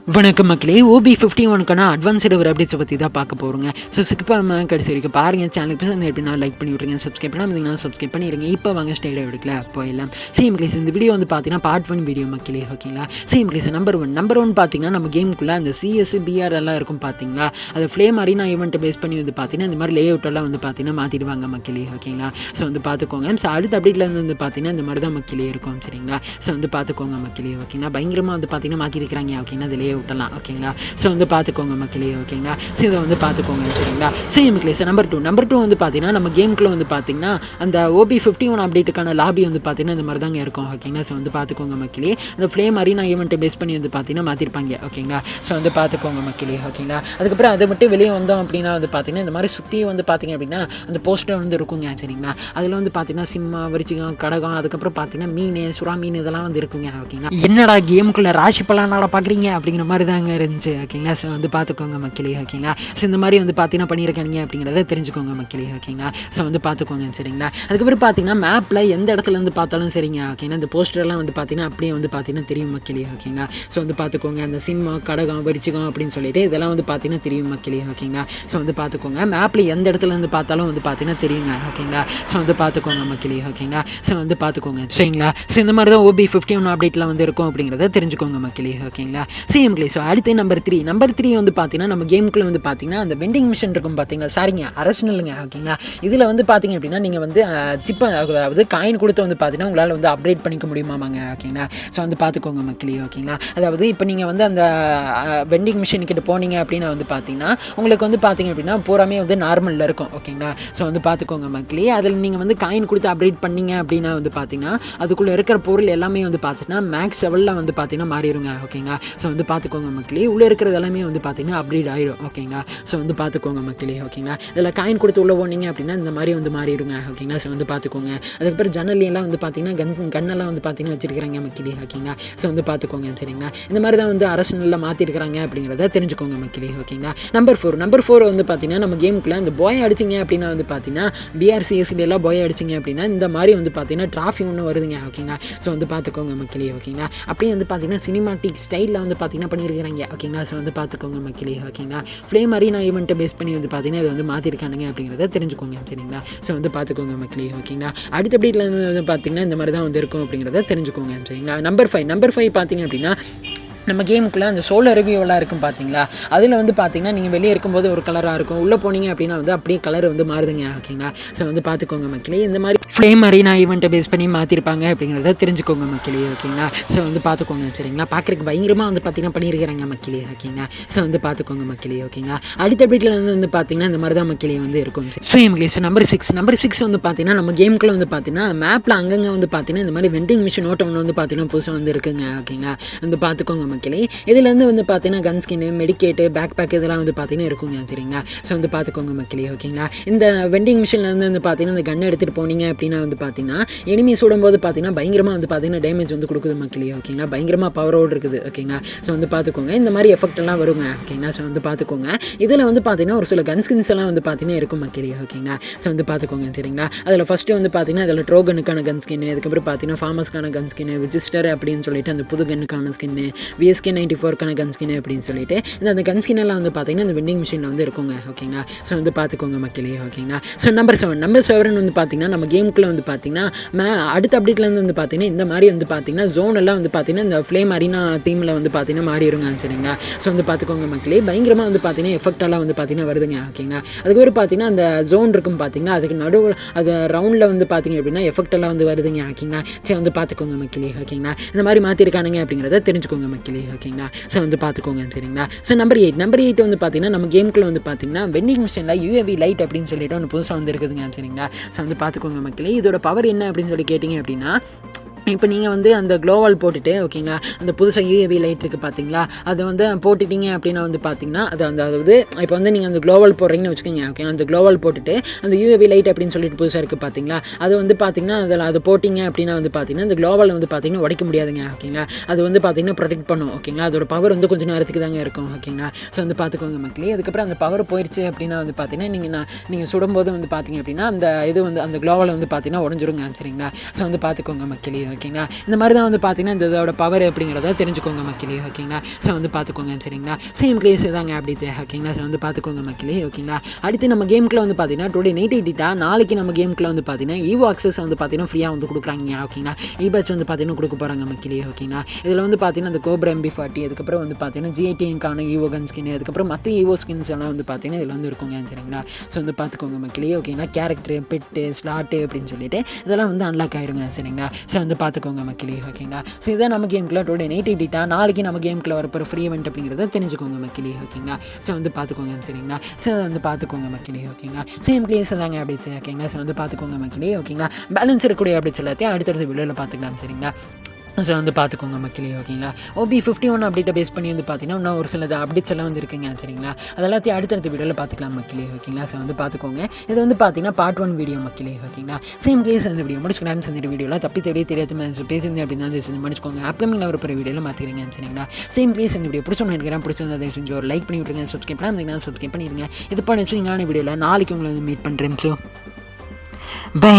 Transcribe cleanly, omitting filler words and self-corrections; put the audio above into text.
வணக்கம் மக்களே, OB51க்கான அட்வான்ஸ்டு ஒரு அப்டேட்ஸை பற்றி தான் பார்க்க போகிறோங்க. ஸோ ஸ்கிப் பண்ணாமல் கடைசி வரைக்கும் பாருங்கள். சேனலுக்கு வந்து எப்படின்னா லைக் பண்ணி விட்ருங்க, சப்ஸ்கிரைப் பண்ணாமல் சப்ஸ்கிரைப் பண்ணிடுங்க. இப்போ வாங்க ஸ்டைலாக எடுக்கல போயிடலாம். சேம் கிளேஸ் இந்த வீடியோ வந்து பார்த்தீங்கன்னா பார்ட் 1 வீடியோ மக்களே, ஓகேங்களா. சேம் கிளேஸ் நம்பர் ஒன் பார்த்தீங்கன்னா நம்ம கேமுக்குள்ளே அந்த CS BR எல்லாம் இருக்கும் பார்த்தீங்களா, அது ஃப்ளேம் அரினா ஈவெண்ட்டை பேஸ் பண்ணி வந்து பார்த்தீங்கன்னா இந்த மாதிரி லே அவுட்டெல்லாம் வந்து பார்த்தீங்கன்னா மாற்றிடுவாங்க மக்களே, ஓகேங்களா. ஸோ வந்து பார்த்துக்கோங்க. ஸோ அடுத்த அப்டேட்டில் வந்து பார்த்தீங்கன்னா இந்த மாதிரி தான் மக்களே இருக்கும், சரிங்களா. ஸோ வந்து பார்த்துக்கோங்க மக்களே, ஓகேங்களா. பயங்கரமாக வந்து பார்த்தீங்கன்னா மாற்றிருக்கிறாங்க, ஓகேங்களா. அது லே அவுட்டெல்லாம், ஓகேங்களா. ஸோ வந்து பார்த்துக்கோங்க மக்களே, ஓகேங்களா. ஸோ இதை வந்து பார்த்துக்கோங்க, சரிங்களா. சேம் மக்களே. ஸோ நம்பர் டூ வந்து பார்த்தீங்கன்னா நம்ம கேமுக்குள்ள வந்து பார்த்தீங்கன்னா அந்த OB51 அப்டேட்டுக்கான லாபி வந்து பார்த்தீங்கன்னா இந்த மாதிரி தாங்க இருக்கும், ஓகேங்களா. ஸோ வந்து பார்த்துக்கோங்க மக்களே. அந்த ஃப்ளேம் அரினா ஈவெண்ட்டை பேஸ் பண்ணி வந்து பார்த்தீங்கன்னா மாற்றிருப்பாங்க, ஓகேங்களா. ஸோ வந்து பார்த்துக்கோங்க மக்களே, ஓகேங்களா. அதுக்கப்புறம் அதை மட்டும் வெளியே வந்தோம் அப்படின்னா வந்து பார்த்தீங்கன்னா இந்த மாதிரி சுற்றி வந்து பார்த்தீங்க அப்படின்னா அந்த போஸ்டர் வந்து இருக்குங்க, சரிங்களா. அதில் வந்து பார்த்தீங்கன்னா சிம்மா, விருச்சிகம், கடகம், அதுக்கப்புறம் பார்த்தீங்கன்னா மீன், சுறா மீன் இதெல்லாம் வந்து இருக்குங்க, ஓகேங்களா. என்னடா கேமுக்குள்ள ராசி பலன் பார்க்குறீங்க அப்படிங்கிற மாதிரி தாங்க இருந்துச்சு, ஓகேங்களா. ஸோ வந்து பார்த்துக்கோங்க மக்களே, ஓகேங்களா. ஸோ இந்த மாதிரி வந்து பார்த்தீங்கன்னா பண்ணியிருக்காங்க அப்படிங்கிறத தெரிஞ்சுக்கோங்க மக்களே, ஓகேங்களா. ஸோ வந்து பார்த்துக்கோங்க, சரிங்களா. அதுக்கப்புறம் பார்த்தீங்கன்னா மேப்பில் எந்த இடத்துல இருந்து பார்த்தாலும் சரிங்க, ஓகேங்களா. இந்த போஸ்டர்லாம் வந்து பார்த்தீங்கன்னா அப்படியே வந்து பார்த்தீங்கன்னா தெரியும் மக்களே, ஓகேங்களா. ஸோ வந்து பார்த்துக்கோங்க. அந்த சிம்மா, கடகம், வரிச்சிகம் அப்படின்னு சொல்லிட்டு இதெல்லாம் வந்து பார்த்தீங்கன்னா தெரியும் மக்களே, ஓகேங்களா. ஸோ வந்து பார்த்துக்கோங்க. மேப்பில் எந்த இடத்துல இருந்து பார்த்தாலும் வந்து பார்த்தீங்கன்னா தெரியுங்க, ஓகேங்களா. ஸோ வந்து பார்த்துக்கோங்க மக்களே, ஓகேங்களா. ஸோ வந்து பார்த்துக்கோங்க, சரிங்களா. ஸோ இந்த மாதிரி தான் OB51 அப்டேட்லாம் வந்து இருக்கும் அப்படிங்கிறத தெரிஞ்சுக்கோங்க மக்களே, ஓகேங்களா. Same clay. ஸோ அடுத்து நம்பர் த்ரீ வந்து பார்த்தீங்கன்னா நம்ம கேமுக்குள்ள வந்து பார்த்தீங்கன்னா அந்த வெண்டிங் மிஷின் இருக்கும் பார்த்தீங்களா, சாரிங்க அரசனலுங்க, ஓகேங்களா. இதில் வந்து பார்த்தீங்க அப்படின்னா நீங்கள் வந்து சிப்பை, அதாவது காயின் கொடுத்து வந்து பார்த்தீங்கன்னா உங்களால் வந்து அப்டேட் பண்ணிக்க முடியுமாமாங்க, ஓகேங்களா. ஸோ வந்து பார்த்துக்கோங்க மக்களே, ஓகேங்களா. அதாவது இப்போ நீங்கள் வந்து அந்த வெண்டிங் மிஷின் கிட்ட போனீங்க அப்படின்னா வந்து பார்த்தீங்கன்னா உங்களுக்கு வந்து பார்த்தீங்க அப்படின்னா பூராமே வந்து நார்மலில் இருக்கும், ஓகேங்களா. ஸோ வந்து பார்த்துக்கோங்க மக்களே. அதில் நீங்கள் வந்து காயின் கொடுத்து அப்டேட் பண்ணீங்க அப்படின்னா வந்து பார்த்தீங்கன்னா அதுக்குள்ளே இருக்கிற பொருள் எல்லாமே வந்து பார்த்தீங்கன்னா மேக்ஸ் லெவலில் வந்து பார்த்தீங்கன்னா மாறிடுங்க, ஓகேங்களா. ஸோ வந்து பார்த்துக்கோங்க மக்களே. உள்ளே இருக்கிறது எல்லாமே வந்து பார்த்தீங்கன்னா அப்டேட் ஆகிடும், ஓகேங்களா. ஸோ வந்து பார்த்துக்கோங்க மக்களே, ஓகேங்களா. இதில் காயின் கொடுத்து உள்ளே போனீங்க அப்படின்னா இந்த மாதிரி வந்து மாறிடுங்க, ஓகேங்களா. ஸோ வந்து பார்த்துக்கோங்க. அதுக்கப்புறம் ஜன்னல்லாம் வந்து பார்த்தீங்கன்னா கண்ணெல்லாம் வந்து பார்த்தீங்கன்னா வச்சிருக்கிறாங்க மக்களே, ஓகேங்களா. ஸோ வந்து பார்த்துக்கோங்க, சரிங்களா. இந்த மாதிரி தான் வந்து அரசனில் மாற்றிருக்கிறாங்க அப்படிங்கிறத தெரிஞ்சுக்கோங்க மக்களே, ஓகேங்களா. நம்பர் ஃபோர் வந்து பார்த்தீங்கன்னா நம்ம கேமுக்குள்ள இந்த பாய் அடிச்சிங்க அப்படின்னா வந்து பார்த்தீங்கன்னா BRCSD எல்லாம் பாய் அடிச்சிங்க அப்படின்னா இந்த மாதிரி வந்து பார்த்தீங்கன்னா டிராஃபி ஒன்று வருதுங்க, ஓகேங்களா. ஸோ வந்து பார்த்துக்கோங்க மக்களே, ஓகேங்களா. அப்படியே வந்து பார்த்தீங்கன்னா சினிமாட்டிக் ஸ்டைலில் வந்து பார்த்தீங்கன்னா பண்ணியிருக்கிறாங்க, ஓகேங்களா. ஸோ வந்து பார்த்துக்கோங்க மக்களே, ஓகேங்களா. ஃப்ளேம் அரினா ஈவெண்ட்டை பேஸ் பண்ணி வந்து பார்த்தீங்கன்னா இது வந்து மாற்றிருக்கானுங்க அப்படிங்கிறத தெரிஞ்சுக்கோங்க, சரிங்களா. ஸோ வந்து பார்த்துக்கோங்க மக்களே, ஓகேங்களா. அடுத்த அப்டேட்டில் வந்து பார்த்தீங்கன்னா இந்த மாதிரி தான் வந்து இருக்கும் அப்படிங்கிறத தெரிஞ்சுக்கோங்க, சரிங்களா. நம்பர் ஃபைவ் பார்த்தீங்க அப்படின்னா நம்ம கேமுக்குள்ளே அந்த சோலர் ரிவ்யூவெல்லாம் இருக்கும் பார்த்தீங்களா, அதில் வந்து பார்த்தீங்கன்னா நீங்கள் வெளியே இருக்கும்போது ஒரு கலராக இருக்கும், உள்ளே போனீங்க அப்படின்னா வந்து அப்படியே கலர் வந்து மாறுதுங்க, ஓகேங்களா. ஸோ வந்து பார்த்துக்கோங்க மக்களே. இந்த மாதிரி ஃப்ளேம் அரினா ஈவெண்ட்டை பேஸ் பண்ணி மாற்றிருப்பாங்க அப்படிங்கிறத தெரிஞ்சுக்கோங்க மக்களே, ஓகேங்களா. ஸோ வந்து பார்த்துக்கோங்க, சரிங்களா. பார்க்குறதுக்கு பயங்கரமாக வந்து பார்த்தீங்கன்னா பண்ணியிருக்கிறாங்க மக்களே, ஓகேங்களா. ஸோ வந்து பார்த்துக்கோங்க மக்களே, ஓகேங்களா. அடுத்த வீட்டில் வந்து பார்த்தீங்கன்னா இந்த மாதிரி தான் மக்களே வந்து இருக்கும். ஸோ மக்களே. ஸோ நம்பர் சிக்ஸ் வந்து பார்த்தீங்கன்னா நம்ம கேமுக்குள்ளே வந்து பார்த்தீங்கன்னா மேப்பில் அங்கங்கே வந்து பார்த்தீங்கன்னா இந்த மாதிரி வெண்டிங் மிஷின் ஓட்டம் வந்து பார்த்தீங்கன்னா புதுசாக வந்து இருக்குங்க, ஓகேங்களா. வந்து பார்த்துக்கோங்க மக்களே. இதுலேருந்து வந்து பார்த்தீங்கன்னா கன் ஸ்கின்னு, மெடிக்கேட்டு, பேக் பேக் இதெல்லாம் வந்து பார்த்தீங்கன்னா இருக்குங்க, சரிங்களா. ஸோ வந்து பார்த்துக்கோங்க மக்களே, ஓகேங்களா. இந்த வெண்டிங் மிஷின்லேருந்து வந்து பார்த்தீங்கன்னா இந்த கன் எடுத்துகிட்டு போனீங்க அப்படின்னா வந்து பார்த்தீங்கன்னா எனிமி சுடும்போது பார்த்தீங்கன்னா பயங்கரமாக வந்து பார்த்தீங்கன்னா டேமேஜ் வந்து கொடுக்குது மக்களே, ஓகேங்களா. பயங்கரமாக பவரோடு இருக்குது, ஓகேங்களா. ஸோ வந்து பார்த்துக்கோங்க. இந்த மாதிரி எஃபெக்ட் எல்லாம் வருங்க, ஓகேங்களா. ஸோ வந்து பார்த்துக்கோங்க. இதில் வந்து பார்த்தீங்கன்னா ஒரு சில கன் ஸ்கின்ஸ் எல்லாம் வந்து பார்த்தீங்கன்னா இருக்கும் மக்களே, ஓகேங்களா. ஸோ வந்து பார்த்துக்கோங்க, சரிங்களா. அதில் ஃபஸ்ட்டு வந்து பார்த்தீங்கன்னா அதில் ட்ரோகனுக்கான கன் ஸ்கின்னு, அதுக்கப்புறம் பார்த்தீங்கன்னா ஃபார்மஸ்க்கான கன் ஸ்கின்னு, விஜிஸ்டர் அப்படின்னு சொல்லிட்டு அந்த புது கன்னுக்கான ஸ்கின்னு, VSK 94க்கான கன் ஸ்கின் அப்படின்னு சொல்லிட்டு அந்த கன் ஸ்கின் எல்லாம் வந்து பார்த்தீங்கன்னா இந்த வெண்டிங் மிஷினில் வந்து இருக்குங்க, ஓகேங்களா. ஸோ வந்து பார்த்துக்கோங்க மக்களே, ஓகேங்களா. ஸோ நம்பர் செவன் வந்து பார்த்தீங்கன்னா நம்ம கேமுக்குள்ளே வந்து பார்த்தீங்கன்னா அடுத்த அப்டேட்லேருந்து வந்து பார்த்தீங்கன்னா இந்த மாதிரி வந்து பார்த்தீங்கன்னா ஜோன் எல்லாம் வந்து பார்த்தீங்கன்னா இந்த ஃப்ளேம் அரினா தீமில் வந்து பார்த்தீங்கன்னா மாறிடுங்க, சரிங்களா. ஸோ வந்து பார்த்துக்கோங்க மக்களே. பயங்கரமாக வந்து பார்த்தீங்கன்னா எஃபெக்ட் எல்லாம் வந்து பார்த்தீங்கன்னா வருதுங்க, ஓகேங்களா. அதுக்கப்புறம் பார்த்தீங்கன்னா அந்த ஜோன் இருக்கும் பார்த்தீங்கன்னா அதுக்கு நடுவில் அது ரவுண்டில் வந்து பார்த்தீங்க அப்படின்னா எஃபெக்ட் எல்லாம் வந்து வருதுங்க, ஓகேங்களா. சரி வந்து பார்த்துக்கோங்க மக்களே, ஓகேங்களா. இந்த மாதிரி மாற்றிருக்கானுங்க அப்படிங்கிறத தெரிஞ்சுக்கோங்க மக்களே, ஓகேங்களா. ஸோ வந்து பார்த்துக்கோங்க, சரிங்களா. ஸோ நம்பர் 8 வந்து பார்த்தீங்கன்னா நம்ம கேமுக்குள்ள வந்து பார்த்தீங்கன்னா வெண்டிங் மிஷினில் UAV லைட் அப்படின்னு சொல்லிட்டு ஒன்று புதுசாக வந்து இருக்குதுங்க, சரிங்களா. ஸோ வந்து பார்த்துக்கோங்க மக்களே. இதோட பவர் என்ன அப்படின்னு சொல்லி கேட்டிங்க அப்படின்னா இப்போ நீங்கள் வந்து அந்த க்ளோவால் போட்டுட்டு, ஓகேங்களா, அந்த புதுசாக UAV லைட் இருக்குது பார்த்தீங்களா, அதை வந்து போட்டுட்டீங்க அப்படின்னா வந்து பார்த்தீங்கன்னா அதாவது இப்போ வந்து நீங்கள் அந்த க்ளோவால் போடுறீங்கன்னு வச்சுக்கோங்க, ஓகே. அந்த க்ளோவால் போட்டுட்டு அந்த UAV லைட் அப்படின்னு சொல்லிட்டு புதுசாக இருக்குது பார்த்தீங்களா, அது வந்து பார்த்தீங்கன்னா அதில் அதை போட்டிங்க அப்படின்னா வந்து பார்த்தீங்கன்னா அந்த க்ளோவால் வந்து பார்த்தீங்கன்னா உடைக்க முடியாதுங்க, ஓகேங்களா. அது வந்து பார்த்தீங்கன்னா ப்ரொடெக்ட் பண்ணும், ஓகேங்களா. அதோட பவர் வந்து கொஞ்சம் நேரத்துக்கு தாங்க இருக்கும், ஓகேங்களா. ஸோ வந்து பார்த்துக்கோங்க மக்களே. அதுக்கப்புறம் அந்த பவர் போயிடுச்சு அப்படின்னா வந்து பார்த்தீங்கன்னா நீங்கள் சுடும்போது வந்து பார்த்தீங்க அப்படின்னா அந்த இது வந்து அந்த க்ளோவால் வந்து பார்த்தீங்கன்னா உடஞ்சிருங்க, சரிங்களா. ஸோ வந்து பார்த்துக்கோங்க மக்களே, ஓகேங்களா. இந்த மாதிரி தான் வந்து பார்த்தீங்கன்னா இந்த இதோட பவர் அப்படிங்கிறத தெரிஞ்சுக்கோங்க மக்களே ஓகேங்களா. ஸோ வந்து பார்த்துக்கோங்க சரிங்களா. சேம் பிளேஸ் தாங்க அப்டேட்ஸ் ஓகேங்களா. ஸோ வந்து பார்த்துக்கோங்க மக்களே ஓகேங்களா. அடுத்து நம்ம கேமுக்குள்ள வந்து பார்த்தீங்கன்னா டுடே நைட் எடிட்டா நாளைக்கு நம்ம கேமுக்குள்ள வந்து பார்த்தீங்கன்னா ஈவோ ஆக்சஸ் வந்து பார்த்தீங்கன்னா ஃப்ரீயாக வந்து கொடுக்குறாங்க ஓகேங்களா. பேட்ச் வந்து பார்த்தீங்கன்னா கொடுக்க போகிறாங்க மக்களே ஓகேங்களா. இதில் வந்து பார்த்தீங்கன்னா இந்த கோப்ரா MB40 அதுக்கப்புறம் வந்து பார்த்தீங்கன்னா G18க்கான ஈவோ கன் ஸ்கின் அதுக்கப்புறம் மற்ற ஈவோ ஸ்கின்ஸ் எல்லாம் வந்து பார்த்தீங்கன்னா இதில் வந்து இருக்குங்க சரிங்களா. ஸோ வந்து பார்த்துக்கோங்க மக்களே ஓகேங்களா. கேரக்டரு பெட்டு ஸ்லாட்டு அப்படின்னு சொல்லிட்டு இதெல்லாம் வந்து அன்லாக் ஆயிருங்க சரிங்களா. ஸோ வந்து பார்த்துக்கோங்க மக்களே ஓகேங்களா. ஸோ இதான் நம்ம கேமுக்குள்ள டுடே நைட் எடிட்டா நாளைக்கு நம்ம கேமுக்குள்ள வரப்போகிற ஃப்ரீ இவெண்ட் அப்படிங்கிறத தெரிஞ்சுக்கோங்க மக்களே ஓகேங்களா. ஸோ வந்து பார்த்துக்கோங்க சரிங்களா. ஸோ வந்து பார்த்துக்கோங்க மக்களே ஓகேங்களா. சேம் பிளேஸ் தாங்க அப்டேட்ஸ் ஓகேங்களா. ஸோ வந்து பார்த்துக்கோங்க மக்களே ஓகேங்களா. பேலன்ஸ் இருக்கக்கூடிய அப்டேட்ஸ் எல்லாத்தையும் அடுத்தடுத்த வீடியோவில் பார்த்துக்கலாம் சரிங்களா. ஸோ வந்து பார்த்துக்கோங்க மக்களே ஓகேங்களா. OB51 அப்டேட்டை பேஸ் பண்ணி வந்து பார்த்தீங்கன்னா இன்னும் ஒரு சில அப்டேட்ஸ் எல்லாம் வந்து இருக்குங்க சரிங்களா. அதெல்லாத்தையும் அடுத்தடுத்த வீடியோவில் பார்த்துக்கலாம் மக்களே ஓகேங்களா. ஸோ வந்து பார்த்துக்கோங்க. இது வந்து பார்த்தீங்கன்னா பார்ட் 1 வீடியோ மக்களே ஓகேங்களா. சேம் பிளேஸ் அந்த வீடியோ முடிச்சுக்கலாம். இந்த வீடியோவில் தப்பி தெரியாது பேசுறது அப்படின்னா செஞ்சு முடிச்சுக்கோங்க. அப்கமிங்கில் ஒரு வீடியோவில் மாற்றிடுங்க சரிங்களா. சேம் பிளேஸ் இந்த வீடியோ பிடிச்சிருந்தா செஞ்சு ஒரு லைக் பண்ணி விட்டுருங்க. சப்ஸ்கிரைப் பண்ணால் சப்ஸ்கிரைப் பண்ணிடுங்க. இது பண்ணி வீடியோவில் நாளைக்கு உங்களை வந்து மீட் பண்ணுறேன். So by.